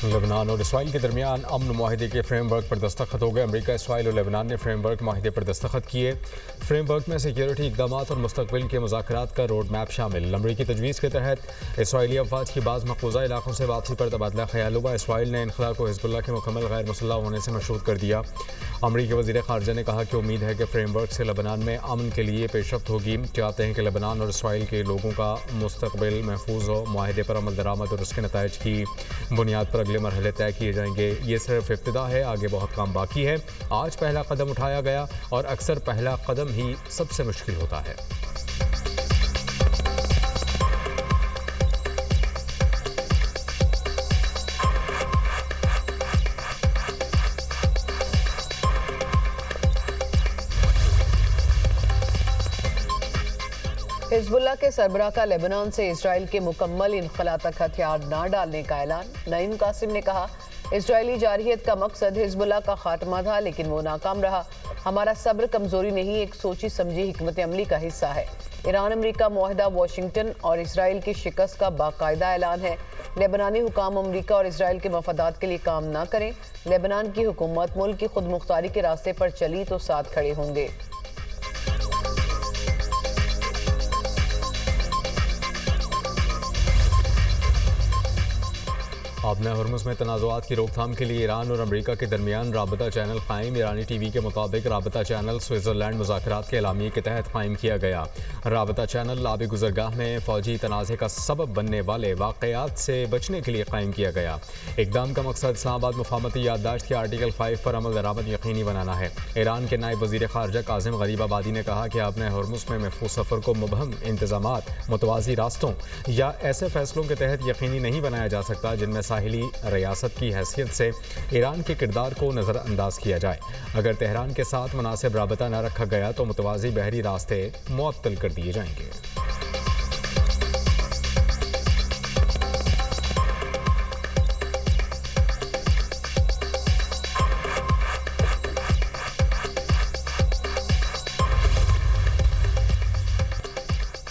Lebanon और Israel के दरमियान अमन माहिदे के फ्रेम वर्क पर दस्तखत हो गए। अमेरिका, इसराइल और लेबनान ने फ्रेम वर्क माहिदे पर दस्तखत किए। फ्रेम वर्क में सिक्योरिटी इक़दाम और मुस्तक़बिल के मुज़ाकरात का रोड मैप शामिल। अमरीकी तजवीज़ के तहत इसराइली अफवाज की बाज़ मक़बूज़ा इलाकों से वापसी पर तबादला ख्याल हुआ। इसराइल ने इनख़ला को हिज़्बुल्लाह के मुकम्मल गैर मुसल्लह होने से मशरूत कर दिया। अमरीकी वज़ीर ख़ारजा ने कहा कि उम्मीद है कि फ्रेम वर्क से लेबनान में अमन के लिए पेशरफ्त होगी। चाहते हैं कि लेबनान और इसराइल के लोगों का मुस्तक़बिल महफूज हो। माहिदे पर अमल दरामद और उसके नताइज की बुनियाद पर अगले मरहले तय किए जाएंगे। ये सिर्फ इब्तिदा है, आगे बहुत काम बाकी है। आज पहला कदम उठाया गया और अक्सर पहला कदम ही सबसे मुश्किल होता है। हिज़्बुल्लाह के सरबराह का लेबनान से इसराइल के मुकम्मल इनख़ला तक हथियार न डालने का ऐलान। नईम कासिम ने कहा, इसराइली जारहियत का मकसद हिज़्बुल्लाह का खात्मा था, लेकिन वो नाकाम रहा। हमारा सब्र कमज़ोरी नहीं, एक सोची समझी हिकमत अमली का हिस्सा है। ईरान अमरीका मुआहदा वाशिंगटन और इसराइल की शिकस्त का बाकायदा ऐलान है। लेबनानी हुकाम अमरीका और इसराइल के मफादात के लिए काम ना करें। लेबनान की हुकूमत मुल्क की खुद मुख्तारी के रास्ते पर चली तो साथ खड़े होंगे। आबना हरमुज़ में तनाज़ुआत की रोकथाम के लिए ईरान और अमरीका के दरमियान राबता चैनल कायम। ईरानी टीवी के मुताबिक राबता चैनल स्विट्ज़रलैंड मुज़ाकरात के एलामिये के तहत कायम किया गया। राबता चैनल आबी गुज़रगाह में फ़ौजी तनाज़े का सबब बनने वाले वाक़यात से बचने के लिए कायम किया गया। इक़दाम का मकसद इस्लामाबाद मुफ़ाहमती याददाश्त के आर्टिकल 5 पर अमल दरामद यकीनी बनाना है। ईरान के नायब वज़ीर ख़ारजा काज़िम गरीबाबादी ने कहा कि आबना हरमुज़ में महफूज सफ़र को मुबहम इंतज़ामात, मुतवाज़ी रास्तों या ऐसे फ़ैसलों के तहत यकीनी नहीं बनाया जा सकता जिनमें साहिली रियासत की हैसियत से ईरान के किरदार को नज़रअंदाज किया जाए। अगर तेहरान के साथ मुनासिब राबता न रखा गया तो मुतवाज़ी बहरी रास्ते मुअत्तल कर दिए जाएंगे।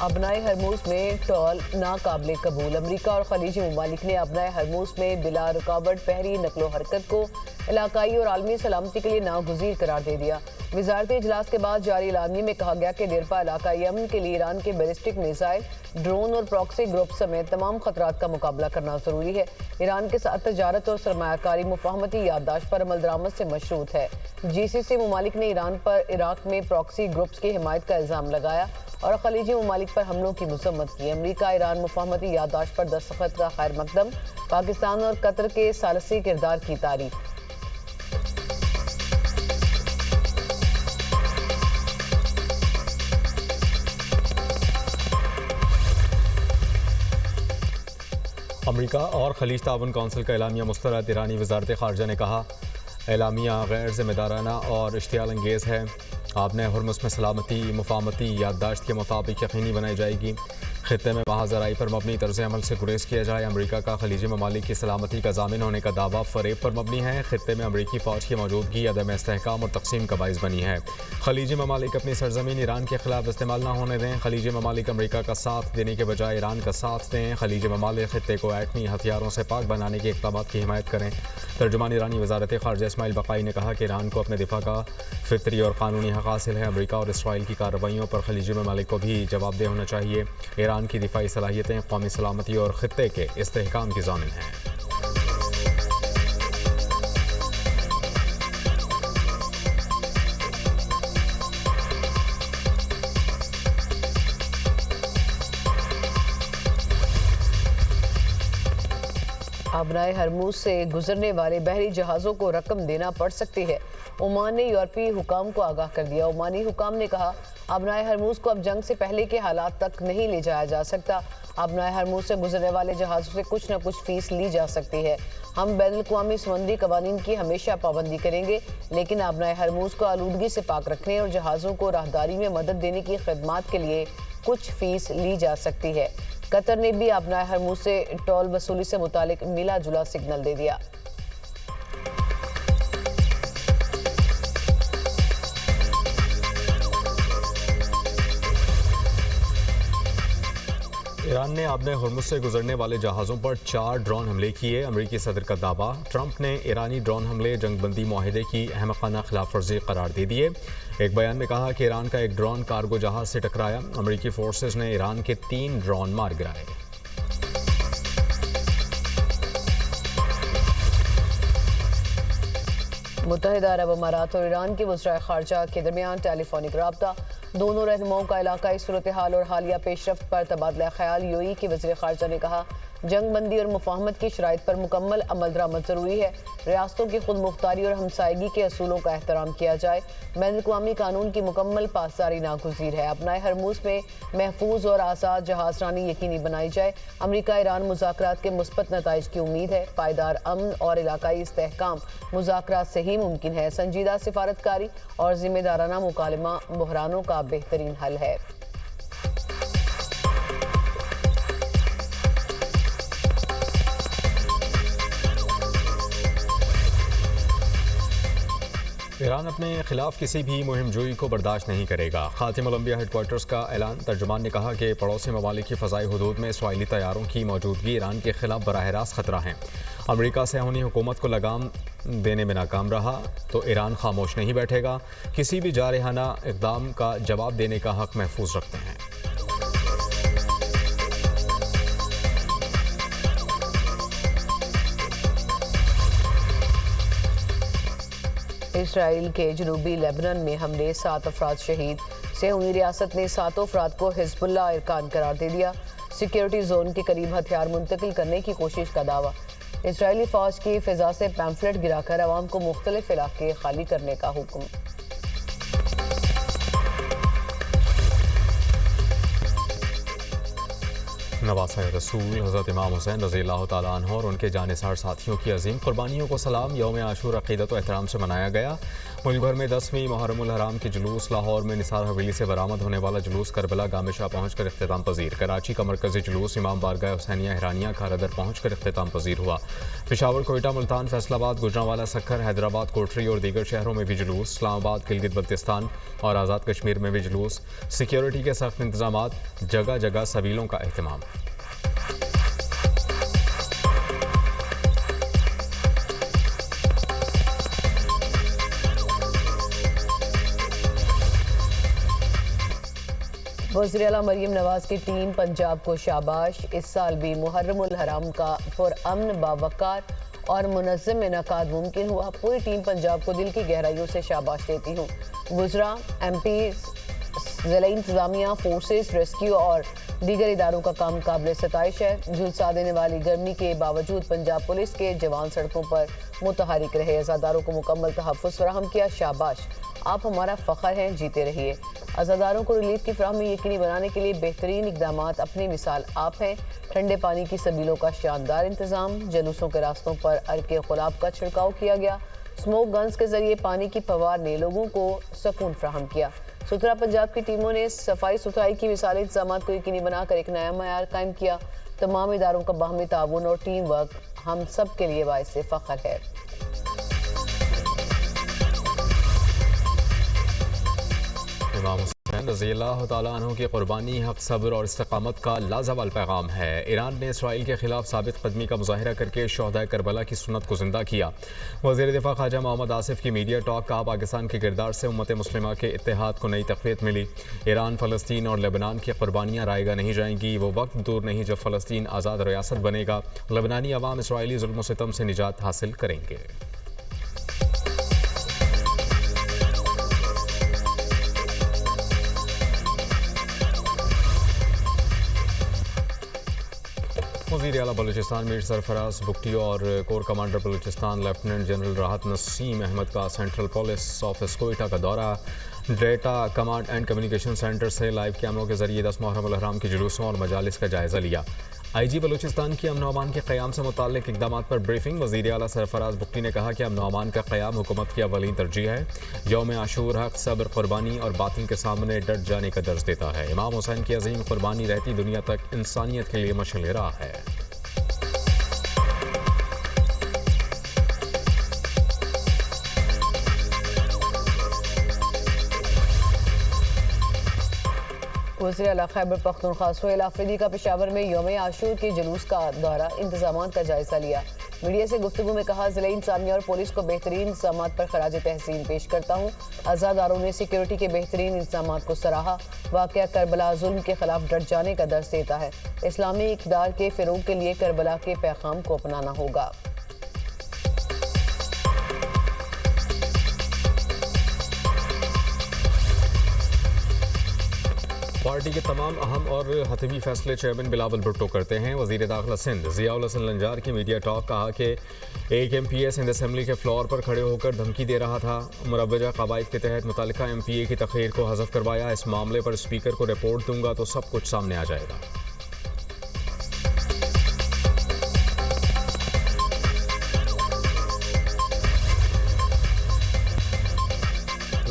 अबनाए हरमुज़ में टॉल नाकाबिले कबूल। अमरीका और खलीजी ममालिक ने अबनाए हरमुज़ में बिला रुकावट बहरी नकलो हरकत को इलाकाई और आलमी सलामती के लिए नागुज़ीर करार दे दिया। वज़ारती इजलास के बाद जारी एलानिये में कहा गया कि देरपा इलाकाई अमन के लिए ईरान के बैलिस्टिक मिसाइल, ड्रोन और प्रॉक्सी ग्रुप समेत तमाम खतरात का मुकाबला करना ज़रूरी है। ईरान के साथ तजारत और सरमायाकारी मुफाहमती याददाश्त पर अमल दरामद से मशरूत है। GCC ममालिक ने ईरान पर इराक में प्रॉक्सी ग्रुप्स की हिमायत का इल्ज़ाम लगाया और खलीजी ममालिक पर हमलों की मज़म्मत की। अमरीका ईरान मुफाहमती याददाश्त पर दस्तखत का खैर मकदम। पाकिस्तान और कतर के सालसी किरदार की तारीफ। अमरीका और खलीज ताउन कौंसिल का एलामिया मुस्तरद। ईरानी वज़ारत ख़ारजा ने कहा, एलामिया गैर ज़िम्मेदाराना और इश्तियाल अंगेज़ है। आबना हरमुज़ में सलामती मुफाहमती याददाश्त के मुताबिक यकीनी बनाई जाएगी। खित्ते में महाजराई पर मबनी तर्ज़ अमल से गुरेज किया जाए। अमरीका का खलीजी ममालिक की सलामती का ज़ामिन होने का दावा फ़रेब पर मबनी है। खित्ते में अमरीकी फ़ौज की मौजूदगी अदम इस्तेहकाम और तक़सीम का बाइस बनी है। खलीजी ममालिक अपनी सरज़मीन ईरान के खिलाफ इस्तेमाल न होने दें। खलीजी ममालिक अमरीका का साथ देने के बजाय ईरान का साथ दें। खलीजी ममालिक खित्ते को एटमी हथियारों से पाक बनाने के इक़दामात की हिमायत करें। तर्जुमान ईरानी वज़ारत ख़ारजा इस्माइल बक़ाई ने कहा कि ईरान को अपने दिफा का फ़ितरी और क़ानूनी हक़ हासिल है। अमरीका और इसराइल की कार्रवाइयों पर खलीजी ममालिक को भी जवाबदेह होना चाहिए। ईरान की दिफाई सलाहियतें कौमी सलामती और खित्ते के इस्तेहकाम की ज़ामिन हैं। आबनाए हरमुज़ से गुजरने वाले बहरी जहाज़ों को रकम देना पड़ सकती है। ओमान ने यूरोपीय हुकाम को आगाह कर दिया। ओमानी हुकाम ने कहा, आबनाए हरमुज़ को अब जंग से पहले के हालात तक नहीं ले जाया जा सकता। आबनाए हरमुज़ से गुजरने वाले जहाज़ों से कुछ न कुछ फीस ली जा सकती है। हम बैनुल-अक़वामी समुद्री कवानीन की हमेशा पाबंदी करेंगे, लेकिन आबनाए हरमुज़ को आलूदगी से पाक रखने और जहाज़ों को राहदारी में मदद देने की खिदमत के लिए कुछ फीस ली जा सकती है। कतर ने भी आबनाए हरमुज़ से टोल वसूली से मुतालिक मिला जुला सिग्नल दे दिया। ईरान ने आबने हुर्मुज़ से गुजरने वाले जहाज़ों पर 4 ड्रोन हमले किए। अमरीकी सदर का दावा। ट्रंप ने ईरानी ड्रोन हमले जंगबंदी माहिदे की अहमकाना खिलाफ वर्जी करार दे दिए। एक बयान में कहा कि ईरान का एक ड्रोन कार्गो जहाज़ से टकराया। अमरीकी फोर्सेस ने ईरान के 3 ड्रोन मार गिराए। मुत्तहिदा अरब अमारात और ईरान के वज़राए ख़ारजा के दरमियान टेलीफोनिक रब्ता। दोनों रहनुमाओं का इलाकाई सूरत हाल और हालिया पेशरफ्त पर तबादला ख्याल। यूएई के वज़ीर ख़ारजा ने कहा, जंग बंदी और मुफाहमत की शराइत पर मुकम्मल अमल दरामद ज़रूरी है। रियासतों की खुद मुख्तारी और हमसायगी के असूलों का एहतराम किया जाए। बैनुल-अक़वामी कानून की मुकम्मल पासदारी नागुज़ीर है। अपनाए हरमूज़ में महफूज और आसाद जहाज़रानी यकीनी बनाई जाए। अमरीका ईरान मुज़ाकरात के मुस्बत नताइज की उम्मीद है। पायदार अमन और इलाकाई इस्तेहकाम मुज़ाकरात से ही मुमकिन है। संजीदा सिफारतकारी और ज़िम्मेदाराना मुकालमा बहरानों का बेहतरीन हल है। ईरान अपने खिलाफ किसी भी मुहिम जोई को बर्दाश्त नहीं करेगा। खातिमुल अंबिया हेडक्वार्टर्स का ऐलान। तर्जुमान ने कहा कि पड़ोसी ममालिक की फ़ज़ाई हुदूद में इसराइली तैयारों की मौजूदगी ईरान के खिलाफ बराह रास्त ख़तरा है। अमरीका सेहूनी हुकूमत को लगाम देने में नाकाम रहा तो ईरान खामोश नहीं बैठेगा। किसी भी जारहाना इक़दाम का जवाब देने का हक़ महफूज रखते हैं। इसराइल के जनूबी लेबनान में हमले 7 अफराद शहीद। सेहूनी रियासत ने 7 अफराद को हिज़्बुल्लाह अरकान करार दे दिया। सिक्योरिटी जोन के करीब हथियार मुंतकिल करने की कोशिश का दावा। इसराइली फौज की फ़िज़ा से पैम्फलेट गिराकर अवाम को मुख्तलिफ इलाके खाली करने का हुक्म। नवासा रसूल हज़रत इमाम हुसैन रज़ियल्लाहु तआला अन्हु और उनके जानिसार साथियों की अजीम कुर्बानियों को सलाम। यौम आशूर अक़ीदत व एहतराम से मनाया गया। मुल्क भर में 10वीं मुहर्रमुल हराम की जुलूस। लाहौर में निसार हवेली से बरामद होने वाला जुलूस करबला गामिशा पहुँच कर इख्तिताम पजीर। कराची का मरकज़ी जुलूस इमाम बारगाह हुसैनिया हिरानिया खारदर पहुँच कर इख्तिताम पजीर हुआ। पेशावर, कोयटा, मुल्तान, फैसलाबाद, गुजरांवाला, सक्खर, हैदराबाद, कोटरी और दीगर शहरों में भी जुलूस। इस्लामाबाद, गिलगित बल्तिस्तान और आज़ाद कश्मीर में भी जुलूस। सिक्योरिटी के सख्त इंतजामात, जगह जगह सबीलों का एहतमाम। वज़ीर आला मरीम नवाज की टीम पंजाब को शाबाश। इस साल भी मुहर्रमुल हराम का पुरअमन, बावकार और मुनज़्ज़म इनेकाद मुमकिन हुआ। पूरी टीम पंजाब को दिल की गहराइयों से शाबाश देती हूँ। वुज़रा, MP, ज़िला इंतज़ामिया, फोर्सेस, रेस्क्यू और दीगर इदारों का काम काबिल सताइश है। झुलसा देने वाली गर्मी के बावजूद पंजाब पुलिस के जवान सड़कों पर मुतहरिक रहे। अज़ादारों को मुकम्मल तहफ़्फ़ुज़ फराहम किया। शाबाश, आप हमारा फ़ख्र हैं, जीते रहिए। अज़ादारों को रिलीफ की फराहमी यकीनी बनाने के लिए बेहतरीन इक़दामात अपनी मिसाल आप हैं। ठंडे पानी की सबीलों का शानदार इंतज़ाम। जुलूसों के रास्तों पर अर्के गुलाब का छिड़काव किया गया। स्मोक गन्स के जरिए पानी की फवार ने लोगों को सुकून फराहम किया। सुथरा पंजाब की टीमों ने सफाई सुथराई की मिसाल इंतजाम को यकीनी बनाकर एक नया मयार कायम किया। तमाम इदारों का बाहमी ताउन और टीम वर्क हम सब के लिए बाइस फ़ख्र है। इमाम हुसैन रज़ियल्लाहु तआला अन्हु की कुर्बानी हक़, सब्र और इस्तिक़ामत का लाज़वाल पैगाम है। ईरान ने इसराइल के खिलाफ साबित कदमी का मुज़ाहिरा करके शोहदाए करबला की सुन्नत को ज़िंदा किया। वज़ीर दिफ़ा ख्वाजा मोहम्मद आसिफ की मीडिया टॉक का पाकिस्तान के किरदार से उम्मत मुस्लिमा के इत्तेहाद को नई तक़वीत मिली। ईरान, फ़लस्तीन और लेबनान की कुर्बानियाँ रायगा नहीं जाएंगी। वो वक्त दूर नहीं जब फ़लस्तीन आज़ाद रियासत बनेगा। लेबनानी अवाम इसराइली ज़ुल्म व सितम से निजात हासिल करेंगे। वज़ीर आला बलूचिस्तान मीर सरफराज बुगटी और core commander Balochistan lieutenant general राहत नसीम अहमद का सेंट्रल पुलिस ऑफिस कोयटा का दौरा। Data command and communication centre से लाइव कैमरों के जरिए 10 मुहर्रमुल हराम की जुलूसों और मजालिस का जायज़ा लिया। IG बलूचिस्तान की अमन अमान के क़याम से मुताल्लिक़ इक़दामात पर ब्रीफिंग। वज़ीर आला सरफराज बुगटी ने कहा कि अमन अमान का क़याम हुकूमत की अवलीन तरजीह है। यौम आशूर हक़, सब्र, कुर्बानी और बातिल के सामने डट जाने का दर्ज देता है। इमाम हुसैन की अजीम कुर्बानी रहती दुनिया तक इंसानियत के लिए मशाल राह है। وزیر اعلیٰ خیبر پختونخوا سہیل آفریدی کا پشاور میں یوم عاشور کے جلوس کا دورہ، انتظامات کا جائزہ لیا۔ میڈیا سے گفتگو میں کہا، ضلعی انتظامیہ اور پولیس کو بہترین انتظامات پر خراج تحسین پیش کرتا ہوں۔ عزاداروں نے سیکیورٹی کے بہترین انتظامات کو سراہا۔ واقعہ کربلا ظلم کے خلاف ڈٹ جانے کا درس دیتا ہے۔ اسلامی اقدار کے فروغ کے لیے کربلا کے پیغام کو اپنانا ہوگا۔ پارٹی کے تمام اہم اور حتمی فیصلے چیئرمین بلاول بھٹو کرتے ہیں۔ وزیر داخلہ سندھ ضیاء الحسن لنجار کی میڈیا ٹاک، کہا کہ ایک ایم پی اے سندھ اسمبلی کے فلور پر کھڑے ہو کر دھمکی دے رہا تھا۔ مروجہ قواعد کے تحت متعلقہ ایم پی اے کی تقریر کو حذف کروایا۔ اس معاملے پر اسپیکر کو رپورٹ دوں گا تو سب کچھ سامنے آ جائے گا۔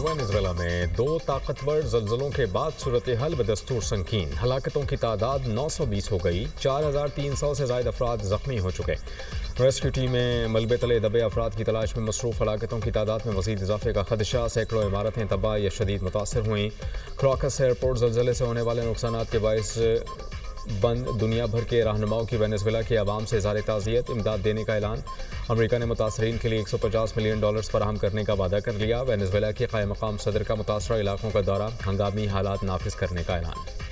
وینزویلا میں 2 طاقتور زلزلوں کے بعد صورتحال بدستور سنگین، ہلاکتوں کی تعداد 920 ہو گئی، 4300 سے زائد افراد زخمی ہو چکے۔ ریسکیو ٹیمیں ملبے تلے دبے افراد کی تلاش میں مصروف، ہلاکتوں کی تعداد میں مزید اضافے کا خدشہ، سینکڑوں عمارتیں تباہ یا شدید متاثر ہوئیں۔ کراکس ایئرپورٹ زلزلے سے ہونے والے نقصانات کے باعث بند، دنیا بھر کے رہنماؤں کی وینزویلا کے عوام سے اظہار تعزیت، امداد دینے کا اعلان۔ امریکہ نے متاثرین کے لیے $150 ملین فراہم کرنے کا وعدہ کر لیا۔ وینزویلا کے قائم مقام صدر کا متاثرہ علاقوں کا دورہ، ہنگامی حالات نافذ کرنے کا اعلان۔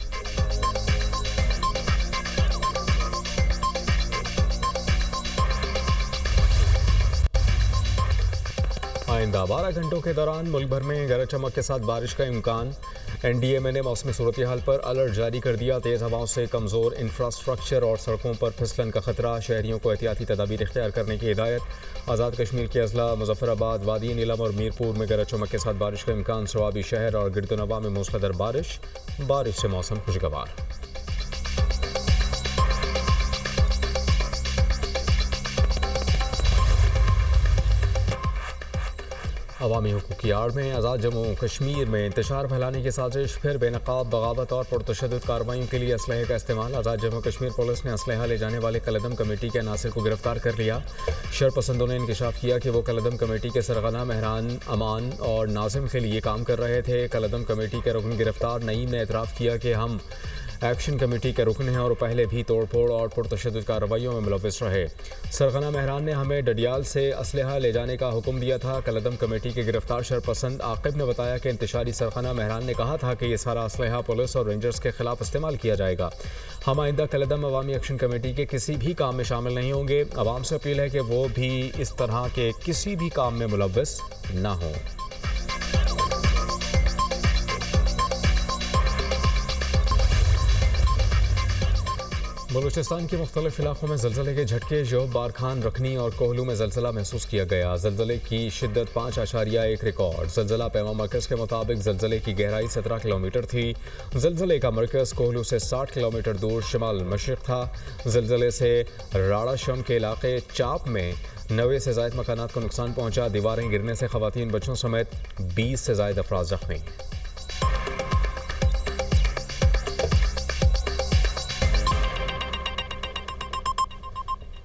آئندہ 12 گھنٹوں کے دوران ملک بھر میں گرج چمک کے ساتھ بارش کا امکان۔ این ڈی ایم اے نے موسمی صورتحال پر الرٹ جاری کر دیا۔ تیز ہواؤں سے کمزور انفراسٹرکچر اور سڑکوں پر پھسلن کا خطرہ، شہریوں کو احتیاطی تدابیر اختیار کرنے کی ہدایت۔ آزاد کشمیر کے اضلاع مظفر آباد، وادی نیلم اور میرپور میں گرج چمک کے ساتھ بارش کا امکان۔ سوابی شہر اور گرد و نواح میں موسلادھار بارش سے موسم خوشگوار۔ عوامی حقوق کی آڑ میں آزاد جموں کشمیر میں انتشار پھیلانے کی سازش، پھر بے نقاب بغاوت اور پرتشدد کارروائیوں کے لیے اسلحے کا استعمال۔ آزاد جموں کشمیر پولیس نے اسلحہ لے جانے والے کالعدم کمیٹی کے عناصر کو گرفتار کر لیا۔ شرپسندوں نے انکشاف کیا کہ وہ کالعدم کمیٹی کے سرغنہ مہران امان اور ناظم کے لیے کام کر رہے تھے۔ کالعدم کمیٹی کے رکن گرفتار نعیم نے اعتراف کیا کہ ہم ایکشن کمیٹی کے رکن ہیں اور پہلے بھی توڑ پھوڑ اور پرتشدد کارروائیوں میں ملوث رہے۔ سرغنہ مہران نے ہمیں ڈڈیال سے اسلحہ لے جانے کا حکم دیا تھا۔ کالعدم کمیٹی کے گرفتار شرپسند عاقب نے بتایا کہ انتشاری سرغنہ مہران نے کہا تھا کہ یہ سارا اسلحہ پولیس اور رینجرز کے خلاف استعمال کیا جائے گا۔ ہم آئندہ کالعدم عوامی ایکشن کمیٹی کے کسی بھی کام میں شامل نہیں ہوں گے۔ عوام سے اپیل ہے کہ وہ بھی اس طرح کے کسی بھی کام میں ملوث نہ ہوں۔ بلوچستان کے مختلف علاقوں میں زلزلے کے جھٹکے، جوب بارکھان، رکھنی اور کوہلو میں زلزلہ محسوس کیا گیا۔ زلزلے کی شدت 5.1 ریکارڈ۔ زلزلہ پیما مرکز کے مطابق زلزلے کی گہرائی 17 کلومیٹر تھی۔ زلزلے کا مرکز کوہلو سے 60 کلومیٹر دور شمال مشرق تھا۔ زلزلے سے راڑا شم کے علاقے چاپ میں 90 سے زائد مکانات کو نقصان پہنچا۔ دیواریں گرنے سے خواتین، بچوں سمیت 20 سے زائد افراد زخمی۔